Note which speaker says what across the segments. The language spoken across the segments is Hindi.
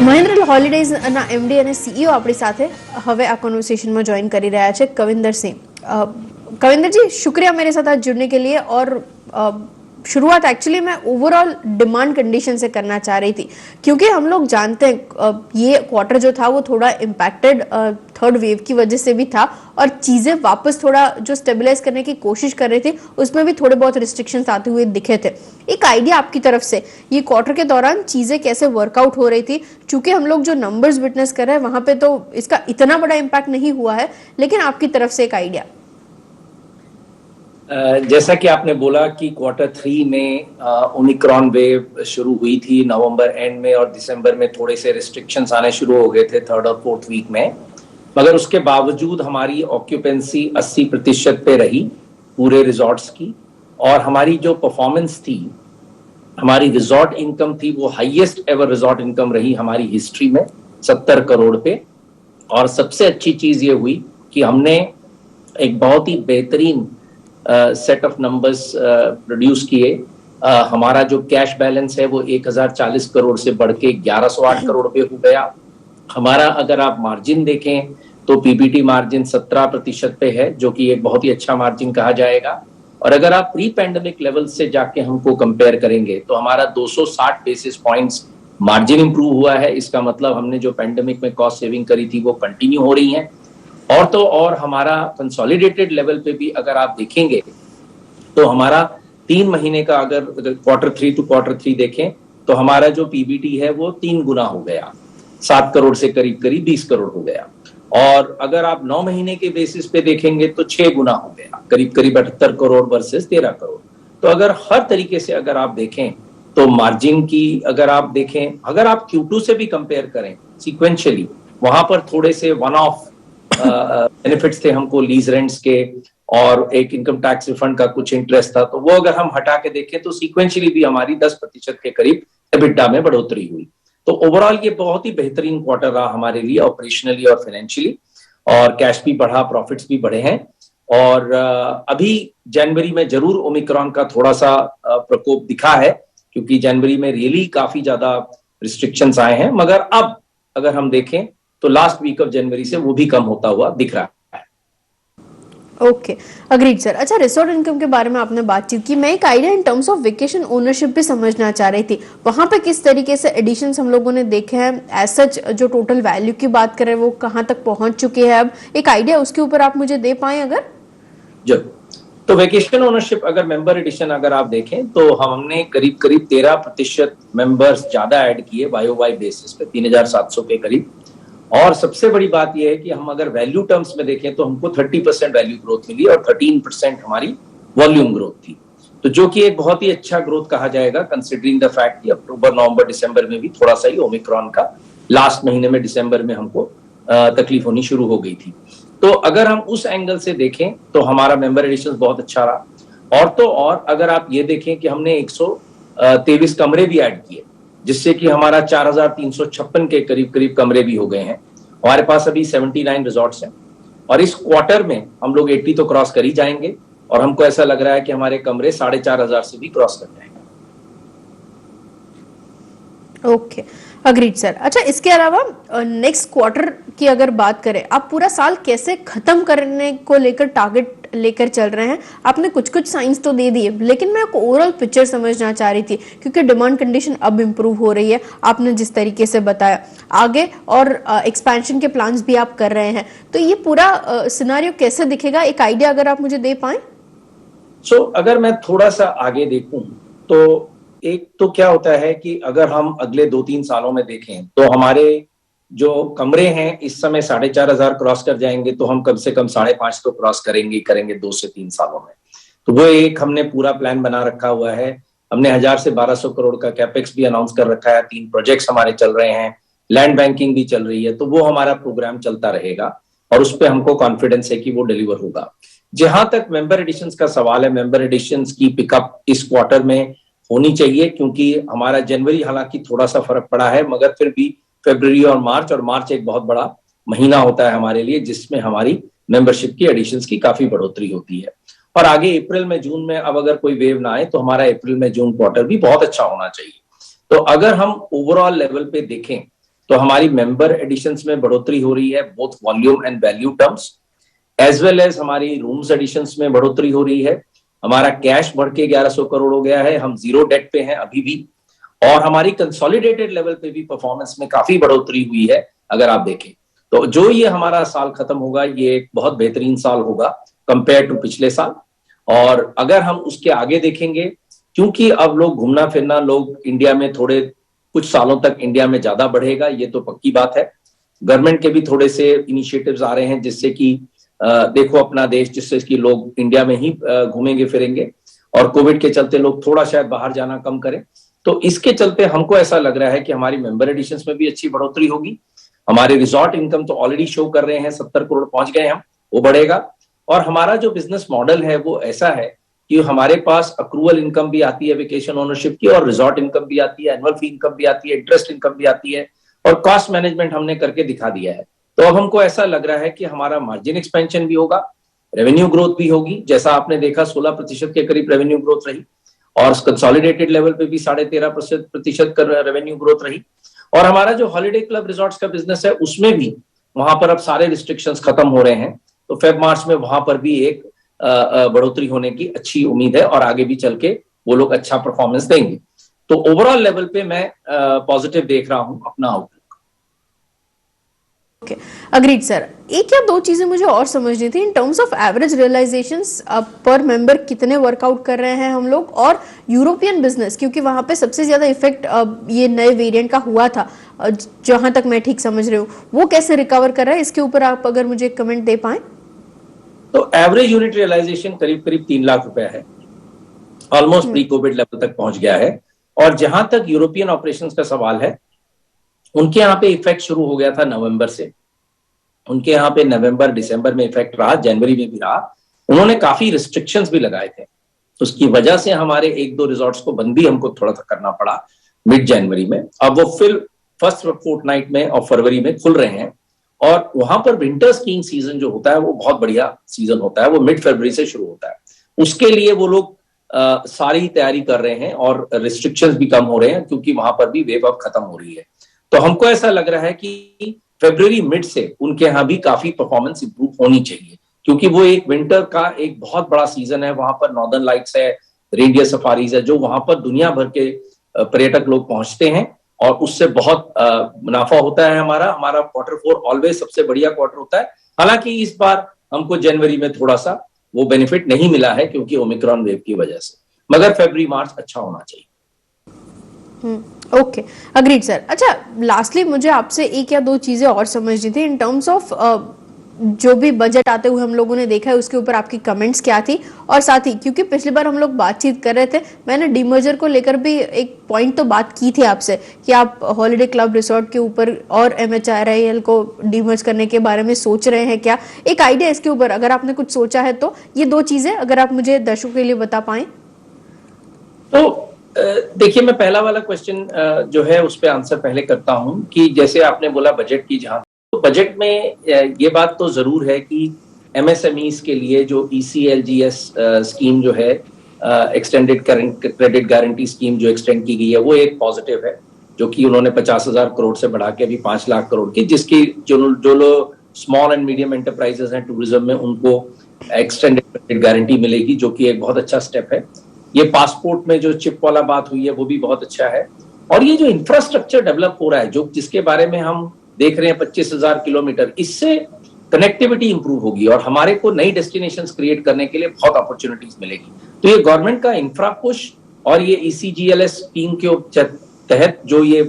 Speaker 1: મહેન્દ્ર હોલિડેઝના એમડી અને સીઈઓ આપણી સાથે હવે આ कन्वर्सेशन में ज्वाइन कर रहा है कविंदर सिंह। कविंदर जी, शुक्रिया मेरे साथ आज जुड़ने के लिए। और शुरुआत एक्चुअली मैं ओवरऑल डिमांड कंडीशन से करना चाह रही थी, क्योंकि हम लोग जानते हैं ये क्वार्टर जो था वो थोड़ा इम्पैक्टेड थर्ड वेव की वजह से भी था, और चीजें वापस थोड़ा जो स्टेबलाइज करने की कोशिश कर रही थी उसमें भी थोड़े बहुत रिस्ट्रिक्शंस आते हुए दिखे थे। एक आइडिया आपकी तरफ से, ये क्वार्टर के दौरान चीजें कैसे वर्कआउट हो रही थी? चूंकि हम लोग जो नंबर्स विटनेस कर रहे हैं वहां पे तो इसका इतना बड़ा इम्पैक्ट नहीं हुआ है, लेकिन आपकी तरफ से एक आइडिया।
Speaker 2: जैसा कि आपने बोला कि क्वार्टर 3 में ओमिक्रॉन वेव शुरू हुई थी नवंबर एंड में, और दिसंबर में थोड़े से रिस्ट्रिक्शंस आने शुरू हो गए थे थर्ड और फोर्थ वीक में। मगर उसके बावजूद हमारी ऑक्यूपेंसी 80% पे रही पूरे रिजॉर्ट्स की, और हमारी जो परफॉर्मेंस थी, हमारी रिजॉर्ट इनकम थी, वो हाईएस्ट एवर रिजॉर्ट इनकम रही हमारी हिस्ट्री में 70 करोड़ पे। और सबसे अच्छी चीज ये हुई कि हमने एक बहुत ही बेहतरीन सेट ऑफ नंबर्स प्रोड्यूस किए। हमारा जो कैश बैलेंस है वो 1040 करोड़ से बढ़ के 1108 करोड़ पे हो गया। हमारा अगर आप मार्जिन देखें तो पीबीटी मार्जिन 17% पे है, जो कि एक बहुत ही अच्छा मार्जिन कहा जाएगा। और अगर आप प्री पैंडेमिक लेवल से जाके हमको कंपेयर करेंगे तो हमारा 260 बेसिस पॉइंट्स मार्जिन इंप्रूव हुआ है। इसका मतलब हमने जो पैंडेमिक में कॉस्ट सेविंग करी थी वो कंटिन्यू हो रही है। और तो और हमारा कंसोलिडेटेड लेवल पे भी अगर आप देखेंगे तो हमारा 3 महीने का अगर क्वार्टर 3 टू क्वार्टर 3 देखें तो हमारा जो पीबीटी है वो 3 गुना हो गया, 7 करोड़ से करीब करीब 20 करोड़ हो गया। और अगर आप 9 महीने के बेसिस पे देखेंगे तो 6 गुना हो गया, करीब करीब 78 करोड़ वर्सेस 13 करोड़। तो अगर हर तरीके से अगर आप देखें तो मार्जिन की अगर आप देखें, अगर आप Q2 से भी कंपेयर करें सिक्वेंशियली, वहां पर थोड़े से वन ऑफ बेनिफिट्स थे हमको, लीज रेंट्स के और एक इनकम टैक्स रिफंड का कुछ इंटरेस्ट था, तो वो अगर हम हटा के देखें तो सीक्वेंशियली भी हमारी 10% के करीब एबिटा में बढ़ोतरी हुई। तो ओवरऑल ये बहुत ही बेहतरीन क्वार्टर रहा हमारे लिए ऑपरेशनली और फाइनेंशियली, और कैश भी बढ़ा, प्रॉफिट्स भी बढ़े हैं। और अभी जनवरी में जरूर ओमिक्रॉन का थोड़ा सा प्रकोप दिखा है, क्योंकि जनवरी में रियली काफी ज्यादा रिस्ट्रिक्शंस आए हैं। मगर अब अगर हम देखें तो लास्ट वीक ऑफ जनवरी से वो भी कम होता हुआ दिख रहा है।
Speaker 1: Okay, agreed sir. अच्छा, रिसोर्ट इनकम के बारे में आपने बातचीत की, मैं एक idea in terms of vacation ownership भी समझना चाह रही थी। वहां पे किस तरीके से एडिशंस हम लोगों ने देखे हैं, एज सच जो टोटल वैल्यू की बात करें वो कहां तक पहुंच चुकी है, अब एक आइडिया उसके ऊपर आप मुझे दे पाए अगर?
Speaker 2: जो तो वेकेशन ओनरशिप अगर मेंबर एडिशन अगर आप देखें तो हमने करीब करीब 13% मेंबर्स ज्यादा ऐड किए वाई बेसिस पे, 3700 के करीब। और सबसे बड़ी बात यह है कि हम अगर वैल्यू टर्म्स में देखें तो हमको 30% वैल्यू ग्रोथ मिली और 13% हमारी वॉल्यूम ग्रोथ थी, तो जो कि एक बहुत ही अच्छा ग्रोथ कहा जाएगा, कंसिडरिंग द फैक्ट कि अक्टूबर नवंबर दिसंबर में भी थोड़ा सा ही ओमिक्रॉन का लास्ट महीने में दिसंबर में हमको तकलीफ होनी शुरू हो गई थी। तो अगर हम उस एंगल से देखें तो हमारा मेंबर एडिशन बहुत अच्छा रहा। और तो और अगर आप ये देखें कि हमने 123 कमरे भी ऐड किए, जिससे कि हमारा 4356 के करीब करीब कमरे भी हो गए हैं। हमारे पास अभी 79 रिजॉर्ट्स हैं, और इस क्वार्टर में हम लोग 80 तो क्रॉस कर ही जाएंगे, और हमको ऐसा लग रहा है कि हमारे कमरे 4500 से भी क्रॉस कर जाएंगे।
Speaker 1: Okay, agreed sir. अच्छा, इसके अलावा नेक्स्ट क्वार्टर की अगर बात करें, आप पूरा साल कैसे खत्म करने को लेकर टारगेट लेकर चल रहे हैं? आपने कुछ कुछ साइंस तो दे दिए, लेकिन मैं एक ओवरऑल पिक्चर समझना चाह रही थी, क्योंकि डिमांड कंडीशन अब इंप्रूव हो रही है, आपने जिस तरीके से बताया आगे, और एक्सपेंशन के प्लान्स भी आप कर रहे हैं, तो ये पूरा सिनेरियो कैसे दिखेगा, एक आइडिया अगर आप मुझे दे पाए।
Speaker 2: अगर मैं थोड़ा सा आगे देखूं तो एक तो क्या होता है कि अगर हम अगले 2-3 सालों में देखें तो हमारे जो कमरे हैं इस समय 4500 क्रॉस कर जाएंगे, तो हम कम से कम 5.5 तो क्रॉस करेंगे 2 से 3 सालों में। तो वो एक हमने पूरा प्लान बना रखा हुआ है। हमने 1000 से 1200 करोड़ का कैपेक्स भी अनाउंस कर रखा है, 3 प्रोजेक्ट्स हमारे चल रहे हैं, लैंड बैंकिंग भी चल रही है, तो वो हमारा प्रोग्राम चलता रहेगा और उस पर हमको कॉन्फिडेंस है कि वो डिलीवर होगा। जहां तक मेंबर एडिशंस का सवाल है, मेंबर एडिशंस की पिकअप इस क्वार्टर में होनी चाहिए, क्योंकि हमारा जनवरी हालांकि थोड़ा सा फर्क पड़ा है, मगर फिर भी फरवरी और मार्च एक बहुत बड़ा महीना होता है हमारे लिए, जिसमें हमारी मेंबरशिप की एडिशंस की काफी बढ़ोतरी होती है। और आगे अप्रैल में जून में अब अगर कोई वेव ना आए तो हमारा अप्रैल में जून क्वार्टर भी बहुत अच्छा होना चाहिए। तो अगर हम ओवरऑल लेवल पे देखें तो हमारी मेंबर एडिशंस में बढ़ोतरी हो रही है, both volume and value terms, as well as हमारी रूम्स एडिशंस में बढ़ोतरी हो रही है। हमारा कैश बढ़ के 1100 करोड़ हो गया है, हम जीरो डेट पे हैं अभी भी, और हमारी कंसोलिडेटेड लेवल पे भी परफॉर्मेंस में काफी बढ़ोतरी हुई है। अगर आप देखें तो जो ये हमारा साल खत्म होगा, ये एक बहुत बेहतरीन साल होगा कंपेयर टू पिछले साल। और अगर हम उसके आगे देखेंगे, क्योंकि अब लोग घूमना फिरना, लोग इंडिया में थोड़े कुछ सालों तक इंडिया में ज्यादा बढ़ेगा, ये तो पक्की बात है। गवर्नमेंट के भी थोड़े से इनिशिएटिव्स आ रहे हैं जिससे कि देखो अपना देश, जिससे कि लोग इंडिया में ही घूमेंगे फिरेंगे, और कोविड के चलते लोग थोड़ा शायद बाहर जाना कम करें। तो इसके चलते हमको ऐसा लग रहा है कि हमारी मेंबर एडिशंस में भी अच्छी बढ़ोतरी होगी। हमारे रिजॉर्ट इनकम तो ऑलरेडी शो कर रहे हैं, 70 करोड़ पहुंच गए हम, वो बढ़ेगा। और हमारा जो बिजनेस मॉडल है वो ऐसा है कि हमारे पास अक्रूवल इनकम भी आती है वेकेशन ओनरशिप की, और रिजॉर्ट इनकम भी आती है, एनुअल फी इनकम भी आती है, इंटरेस्ट इनकम भी आती है, और कॉस्ट मैनेजमेंट हमने करके दिखा दिया है। तो अब हमको ऐसा लग रहा है कि हमारा मार्जिन एक्सपेंशन भी होगा, रेवेन्यू ग्रोथ भी होगी। जैसा आपने देखा 16% के करीब रेवेन्यू ग्रोथ रही, और कंसोलिडेटेड लेवल पे भी 13.5% का रेवेन्यू ग्रोथ रही। और हमारा जो हॉलिडे क्लब रिजॉर्ट्स का बिजनेस है, उसमें भी वहां पर अब सारे रिस्ट्रिक्शंस खत्म हो रहे हैं, तो फेब मार्च में वहां पर भी एक बढ़ोतरी होने की अच्छी उम्मीद है, और आगे भी चल के वो लोग अच्छा परफॉर्मेंस देंगे। तो ओवरऑल लेवल पे मैं पॉजिटिव देख रहा हूं अपना आउटलुक।
Speaker 1: Okay, agreed sir. एक या दो चीजें मुझे और समझनी थी in terms of average realisations पर मेंबर, कितने वर्कआउट कर रहे हैं हम लोग, और यूरोपियन बिजनेस, क्योंकि वहां पे सबसे ज्यादा इफेक्ट ये नए वेरिएंट का हुआ था, जहां तक मैं ठीक समझ रही हूँ, वो कैसे रिकवर कर रहा है, इसके ऊपर आप अगर मुझे कमेंट दे पाए।
Speaker 2: तो एवरेज यूनिट रियलाइजेशन करीब करीब 3 लाख रुपए है, ऑलमोस्ट प्री कोविड लेवल तक पहुंच गया है। और जहां तक यूरोपियन ऑपरेशंस का सवाल है, उनके यहाँ पे इफेक्ट शुरू हो गया था नवंबर से। उनके यहाँ पे नवंबर दिसंबर में इफेक्ट रहा, जनवरी में भी रहा। उन्होंने काफी रिस्ट्रिक्शंस भी लगाए थे, तो उसकी वजह से हमारे एक दो रिजॉर्ट्स को बंद भी हमको थोड़ा सा करना पड़ा मिड जनवरी में। अब वो फिर फर्स्ट फोर्टनाइट में और फरवरी में खुल रहे हैं, और वहां पर विंटर स्कीइंग सीजन जो होता है वो बहुत बढ़िया सीजन होता है, वो मिड फरवरी से शुरू होता है। उसके लिए वो लोग सारी तैयारी कर रहे हैं, और रिस्ट्रिक्शंस भी कम हो रहे हैं, क्योंकि वहां पर भी वेव अब खत्म हो रही है। तो हमको ऐसा लग रहा है कि फरवरी मिड से उनके यहाँ भी काफी परफॉर्मेंस इंप्रूव होनी चाहिए, क्योंकि वो एक विंटर का एक बहुत बड़ा सीजन है। वहां पर नॉर्दर्न लाइट्स है, रेडियर सफारीज है, जो वहां पर दुनिया भर के पर्यटक लोग पहुंचते हैं, और उससे बहुत मुनाफा होता है। हमारा क्वार्टर 4 ऑलवेज सबसे बढ़िया क्वार्टर होता है। हालांकि इस बार हमको जनवरी में थोड़ा सा वो बेनिफिट नहीं मिला है, क्योंकि ओमिक्रॉन वेव की वजह से, मगर फरवरी मार्च अच्छा होना चाहिए।
Speaker 1: Okay, agreed sir. अच्छा, लास्टली मुझे आपसे एक या दो चीजें और समझनी थी इन टर्म्स ऑफ जो भी बजट आते हुए हम लोगों ने देखा है, उसके ऊपर आपकी कमेंट्स क्या थी, और साथ ही क्योंकि पिछली बार हम लोग बातचीत कर रहे थे, मैंने डीमर्जर को लेकर भी एक पॉइंट तो बात की थी आपसे कि आप हॉलिडे क्लब रिसोर्ट के ऊपर और MHRIL को डीमर्ज करने के बारे में सोच रहे हैं क्या, एक आइडिया इसके ऊपर अगर आपने कुछ सोचा है तो ये दो चीजें अगर आप मुझे दर्शकों के लिए बता पाएं।
Speaker 2: तो देखिए, मैं पहला वाला क्वेश्चन जो है उस पर आंसर पहले करता हूं कि जैसे आपने बोला बजट की, जहां तो बजट में ये बात तो जरूर है कि MSMEs के लिए जो ECLGS स्कीम जो है, एक्सटेंडेड क्रेडिट गारंटी स्कीम जो एक्सटेंड की गई है, वो एक पॉजिटिव है, जो कि उन्होंने 50,000 करोड़ से बढ़ा के अभी 5 लाख करोड़ की, जिसकी जो लोग स्मॉल एंड मीडियम एंटरप्राइजेस हैं टूरिज्म में, उनको एक्सटेंडेड क्रेडिट गारंटी मिलेगी, जो कि एक बहुत अच्छा स्टेप है। ये पासपोर्ट में जो चिप वाला बात हुई है वो भी बहुत अच्छा है। और ये जो इंफ्रास्ट्रक्चर डेवलप हो रहा है, जो जिसके बारे में हम देख रहे हैं 25,000 किलोमीटर, इससे कनेक्टिविटी इंप्रूव होगी, और हमारे को नई डेस्टिनेशंस क्रिएट करने के लिए बहुत अपॉर्चुनिटीज मिलेगी। तो ये गवर्नमेंट का इंफ्रा पुश और ये ECGLS स्कीम के तहत जो ये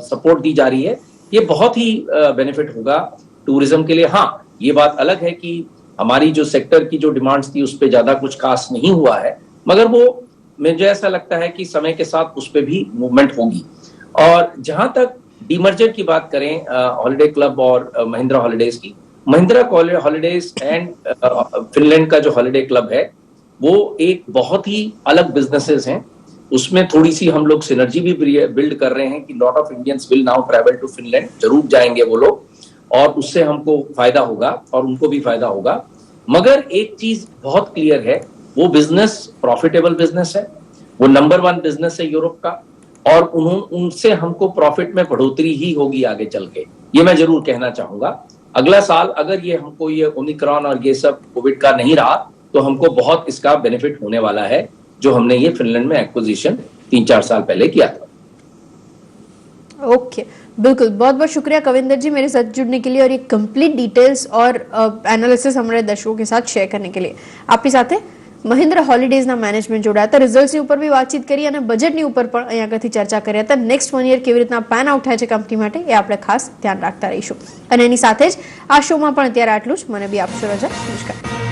Speaker 2: सपोर्ट दी जा रही है, ये बहुत ही बेनिफिट होगा टूरिज्म के लिए। हाँ, ये बात अलग है कि हमारी जो सेक्टर की जो डिमांड्स थी उस पर ज्यादा कुछ खास नहीं हुआ है, मगर वो मुझे ऐसा लगता है कि समय के साथ उस पर भी मूवमेंट होगी। और जहां तक डीमर्जर की बात करें हॉलिडे क्लब और महिंद्रा हॉलिडेज की, महिंद्रा हॉलिडेज एंड फिनलैंड का जो हॉलिडे क्लब है, वो एक बहुत ही अलग बिजनेसेस हैं। उसमें थोड़ी सी हम लोग सिनर्जी भी बिल्ड कर रहे हैं कि lot of Indians will now travel to Finland, जरूर जाएंगे वो लोग, और उससे हमको फायदा होगा और उनको भी फायदा होगा। मगर एक चीज बहुत क्लियर है, वो बिजनेस प्रॉफिटेबल बिजनेस है, वो नंबर 1 बिजनेस है यूरोप का, और उनसे हमको प्रॉफिट में बढ़ोतरी ही होगी आगे चल के, ये मैं जरूर कहना चाहूंगा। अगला साल अगर ये हमको ये ओमिक्रॉन और ये सब कोविड का नहीं रहा तो हमको बहुत इसका बेनिफिट होने वाला है, जो हमने ये फिनलैंड में एक्विजिशन 3-4 साल पहले किया था।
Speaker 1: ओके, बिल्कुल। बहुत बहुत शुक्रिया कविंदर जी मेरे साथ जुड़ने के लिए और ये कंप्लीट डिटेल्स और एनालिसिस हमारे दर्शकों के साथ शेयर करने के लिए। આપની સાથે મહિન્દ્રા હોલિડેઝના મેનેજમેન્ટ જોડાયા હતા, રિઝલ્ટ્સની ઉપર બી વાતચીત કરી અને બજેટની ઉપર પણ અહીં આગળથી ચર્ચા કરી હતા। નેક્સ્ટ 1 યર કેવી રીતના પેન આઉટ થાય છે કંપની માટે એ આપણે ખાસ ધ્યાન રાખતા રહીશું। અને એની સાથે જ આ શોમાં પણ અત્યારે આટલું જ। મને બી આપશો રજા। નમસ્કાર।